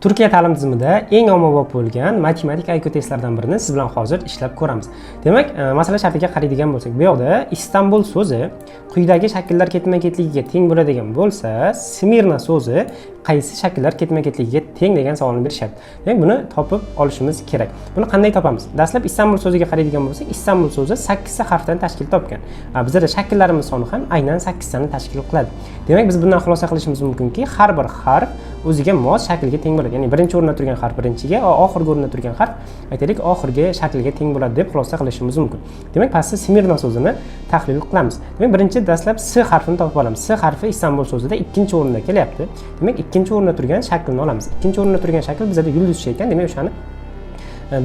Turkiya ta'lim tizimida eng ommabop bo'lgan matematika IQ testlaridan birini siz bilan hozir ishlab ko'ramiz. Demak, masala shartiga qaraydigan bo'lsak, bu yoqda Istanbul so'zi quyidagi shakllar ketma-ketligiga teng bo'ladigan bo'lsa, Smirna so'zi qaysi shakllar ketma-ketligiga teng degan savolni berishyapti. Demak, buni topib olishimiz kerak. Buni qanday topamiz? Dastlab Istanbul so'ziga qaraydigan bo'lsak, Istanbul so'zi 8 ta harfdan tashkil topgan. Bizda shakllarimiz soni ham aynan 8 tani tashkil qiladi. Demak, biz bundan xulosa qilishimiz mumkinki, har bir harf o'ziga mos shaklga teng bo'ladi. Ya'ni birinchi o'rinda turgan harf birinchiga, oxirgi o'rinda turgan harf aytaylik oxirgi shakliga teng bo'ladi deb xulosa qilishimiz mumkin. Demak, pastda Smirna so'zini tahlil qilamiz. Demak, birinchi dastlab S harfini topib olamiz. S harfi Istanbul so'zida ikkinchi o'rinda kelyapti. Demak, ikkinchi o'rinda turgan shaklni olamiz. Ikkinchi o'rinda turgan shakl bizda yulduzcha ekan. Demak, o'shani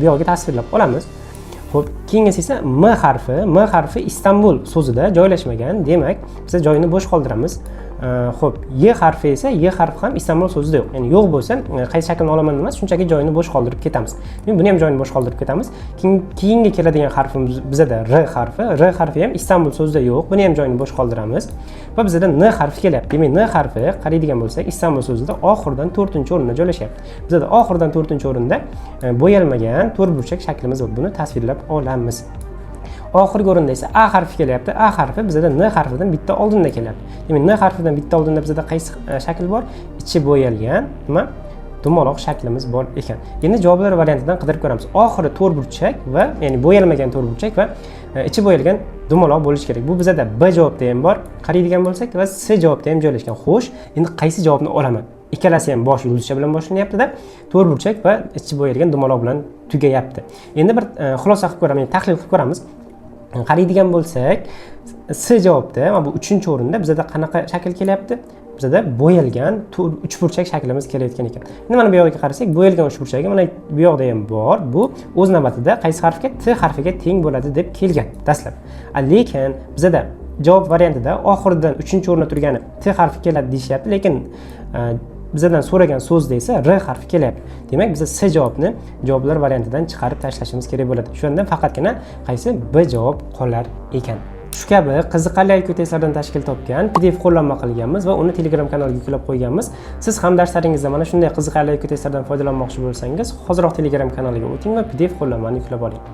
bu yoqqa tasvirlab olamiz. Xo'p, keyingisi esa M harfi Istanbul so'zida joylashmagan. Demak, biz joyini bo'sh qoldiramiz. Xo'p, Y harfi esa Y harfi ham Istanbul so'zida yo'q. Ya'ni yo'q bo'lsa, qaysi shaklni olaman emas, shunchaki joyini bo'sh qoldirib ketamiz. Men buni ham joyini bo'sh qoldirib ketamiz. Keyingi keladigan harfimiz bizda R harfi. R harfi ham Istanbul so'zida yo'q. Buni ham joyini bo'sh qoldiramiz. Va bizda N harfi kelyapti. Demak, N harfi qaraydigan bo'lsak, Istanbul so'zida oxirdan 4-o'rinda joylashyapti. Bizda oxirdan 4-o'rinda bo'yalmagan to'rtburchak shaklimiz bor. Buni tasvirlab olamiz. Oxirgi o'rinda esa A harfi kelyapti. A harfi bizda N harfidan bitta oldinda kelyapti. Demak, N harfidan bitta oldinda bizda qaysi shakl bor? Ichi bo'yalgan, nima? Dumaloq shaklimiz bor ekan. Endi javoblar variantidan qidirib ko'ramiz. Oxiri to'rtburchak va ya'ni bo'yalmagan to'rtburchak va ichi bo'yalgan dumaloq bo'lishi kerak. Bu bizda B javobda ham bor, qaraydigan bo'lsak va C javobda ham joylashgan. Xo'sh, endi qaysi javobni olaman? Ikkalasi ham bosh yulduzcha bilan boshlanyapti-da, to'rtburchak va ichi bo'yalgan dumaloq bilan tugayapti. Endi bir xulosa qilib ko'ramiz, tahlil qilib ko'ramiz. Qaraydigan bo'lsak, C javobda, mana bu 3-o'rinda bizda qanaqa shakl kelyapti? Bizda bo'yalgan uchburchak shaklimiz kelayotgan ekan. Endi mana bu yoqqa qarasak, bo'yalgan uchburchagi mana bu yoqda ham bor. Bu o'z navbatida qaysi harfga? T harfiga teng bo'ladi deb kelgan dastlab. Lekin bizda javob variantida oxiridan 3-o'rinda turgani T harfi keladi deyishyapti, lekin bizdan so'ragan so'zda esa R harfi kelyapti. Demak, biz C javobni javoblar variantidan chiqarib tashlashimiz kerak bo'ladi. Shundan faqatgina qaysi B javob qolar ekan. Shu kabi qiziqarli IQ testlardan tashkil topgan PDF qo'llanma qilganmiz va uni Telegram kanaliga yuklab qo'yganmiz. Siz ham darslaringizda mana shunday qiziqarli IQ testlardan foydalanmoqchi bo'lsangiz, hoziroq Telegram kanaliga o'ting va PDF qo'llanmani yuklab oling.